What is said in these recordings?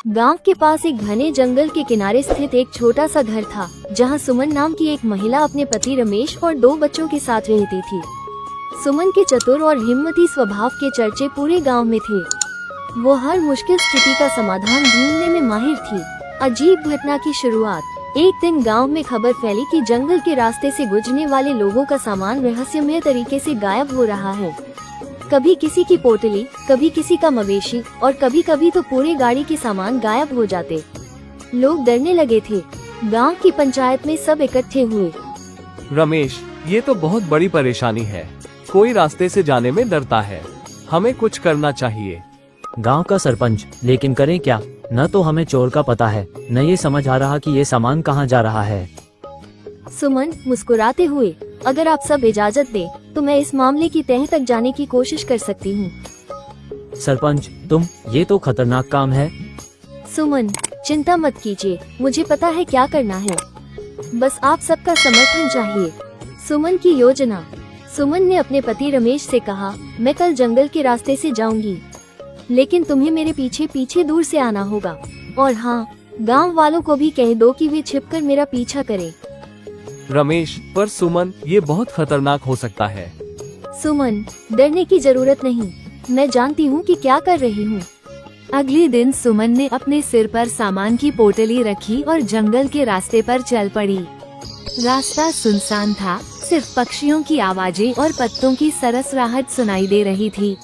गांव के पास एक घने जंगल के किनारे स्थित एक छोटा सा घर था, जहां सुमन नाम की एक महिला अपने पति रमेश और 2 बच्चों के साथ रहती थी। सुमन के चतुर और हिम्मती स्वभाव के चर्चे पूरे गांव में थे। वो हर मुश्किल स्थिति का समाधान ढूंढने में माहिर थी। अजीब घटना की शुरुआत। एक दिन गांव में खबर फैली कि जंगल के रास्ते से गुजरने वाले लोगों का सामान रहस्यमय तरीके से गायब हो रहा है। कभी किसी की पोटली, कभी किसी का मवेशी और कभी कभी तो पूरे गाड़ी के सामान गायब हो जाते। लोग डरने लगे थे। गांव की पंचायत में सब इकट्ठे हुए। रमेश, ये तो बहुत बड़ी परेशानी है। कोई रास्ते से जाने में डरता है। हमें कुछ करना चाहिए। गांव का सरपंच, लेकिन करें क्या? न तो हमें चोर का पता है, न ये समझ आ रहा कि ये सामान कहाँ जा रहा है। सुमन मुस्कुराते हुए, अगर आप सब इजाजत दे तो मैं इस मामले की तह तक जाने की कोशिश कर सकती हूँ। सरपंच, तुम, ये तो खतरनाक काम है। सुमन, चिंता मत कीजिए, मुझे पता है क्या करना है। बस आप सबका समर्थन चाहिए। सुमन की योजना। सुमन ने अपने पति रमेश से कहा, मैं कल जंगल के रास्ते से जाऊंगी, लेकिन तुम्हें मेरे पीछे पीछे दूर से आना होगा। और हाँ, गांव वालों को भी कह दो कि वे छिपकर मेरा पीछा करें। रमेश, पर सुमन, ये बहुत खतरनाक हो सकता है। सुमन, डरने की जरूरत नहीं, मैं जानती हूँ कि क्या कर रही हूँ। अगले दिन सुमन ने अपने सिर पर सामान की पोटली रखी और जंगल के रास्ते पर चल पड़ी। रास्ता सुनसान था, सिर्फ पक्षियों की आवाजें और पत्तों की सरसराहट सुनाई दे रही थी।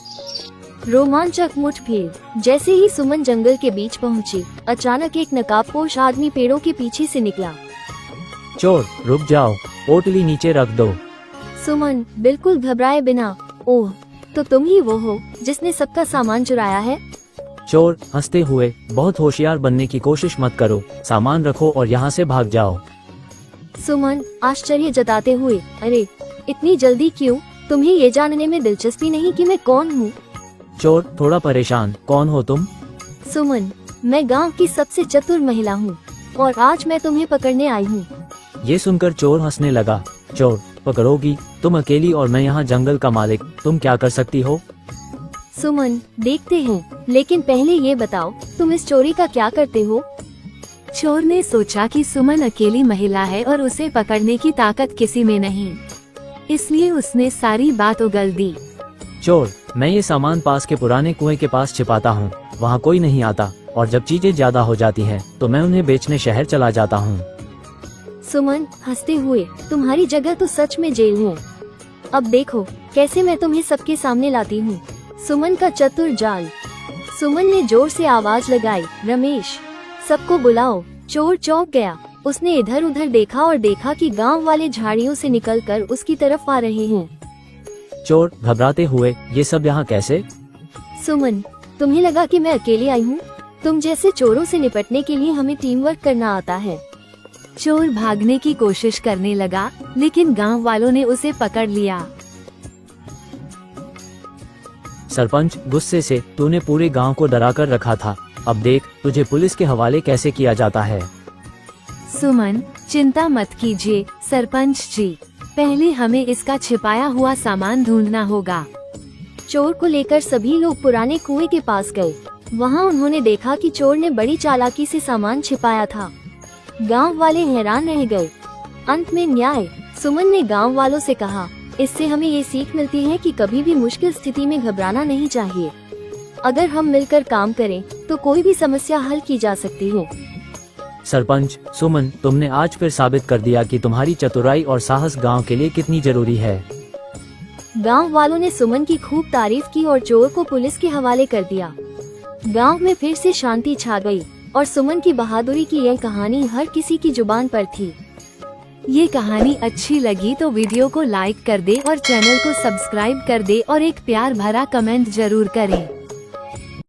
रोमांचक मुठभेड़। जैसे ही सुमन जंगल के बीच पहुंची, अचानक एक नकाबपोश आदमी पेड़ों के पीछे से निकला। चोर, रुक जाओ, पोटली नीचे रख दो। सुमन बिल्कुल घबराए बिना, ओह, तो तुम ही वो हो जिसने सबका सामान चुराया है? चोर हंसते हुए, बहुत होशियार बनने की कोशिश मत करो, सामान रखो और यहाँ से भाग जाओ। सुमन आश्चर्य जताते हुए, अरे इतनी जल्दी क्यों? तुम्हें ये जानने में दिलचस्पी नहीं कि मैं कौन हूँ? चोर थोड़ा परेशान, कौन हो तुम? सुमन, मैं गांव की सबसे चतुर महिला हूँ और आज मैं तुम्हें पकड़ने आई हूँ। ये सुनकर चोर हंसने लगा। चोर, पकड़ोगी? तुम अकेली और मैं यहाँ जंगल का मालिक, तुम क्या कर सकती हो? सुमन, देखते हैं, लेकिन पहले ये बताओ, तुम इस चोरी का क्या करते हो? चोर ने सोचा कि सुमन अकेली महिला है और उसे पकड़ने की ताकत किसी में नहीं, इसलिए उसने सारी बात उगल दी। चोर, मैं ये सामान पास के पुराने कुएं के पास छिपाता हूँ, वहाँ कोई नहीं आता, और जब चीजें ज्यादा हो जाती हैं, तो मैं उन्हें बेचने शहर चला जाता हूँ। सुमन हंसते हुए, तुम्हारी जगह तो सच में जेल है। अब देखो कैसे मैं तुम्हें सबके सामने लाती हूँ। सुमन का चतुर जाल। सुमन ने जोर से आवाज लगाई, रमेश, सबको बुलाओ। चोर चौंक गया। उसने इधर उधर देखा और देखा कि गांव वाले झाड़ियों से निकलकर उसकी तरफ आ रहे हैं। चोर घबराते हुए, ये सब यहाँ कैसे? सुमन, तुम्हें लगा कि मैं अकेली आई हूँ? तुम जैसे चोरों से निपटने के लिए हमें टीम वर्क करना आता है। चोर भागने की कोशिश करने लगा, लेकिन गांव वालों ने उसे पकड़ लिया। सरपंच गुस्से से, तूने पूरे गांव को डरा कर रखा था, अब देख तुझे पुलिस के हवाले कैसे किया जाता है। सुमन, चिंता मत कीजिए सरपंच जी, पहले हमें इसका छिपाया हुआ सामान ढूंढना होगा। चोर को लेकर सभी लोग पुराने कुएं के पास गए। वहाँ उन्होंने देखा कि चोर ने बड़ी चालाकी से सामान छिपाया था। गांव वाले हैरान रह गए। अंत में न्याय। सुमन ने गांव वालों से कहा, इससे हमें ये सीख मिलती है कि कभी भी मुश्किल स्थिति में घबराना नहीं चाहिए। अगर हम मिलकर काम करें तो कोई भी समस्या हल की जा सकती है। सरपंच, सुमन, तुमने आज फिर साबित कर दिया कि तुम्हारी चतुराई और साहस गांव के लिए कितनी जरूरी है। गांव वालों ने सुमन की खूब तारीफ की और चोर को पुलिस के हवाले कर दिया। गांव में फिर से शांति छा गई और सुमन की बहादुरी की यह कहानी हर किसी की जुबान पर थी। ये कहानी अच्छी लगी तो वीडियो को लाइक कर दे और चैनल को सब्सक्राइब कर दे और एक प्यार भरा कमेंट जरूर करें।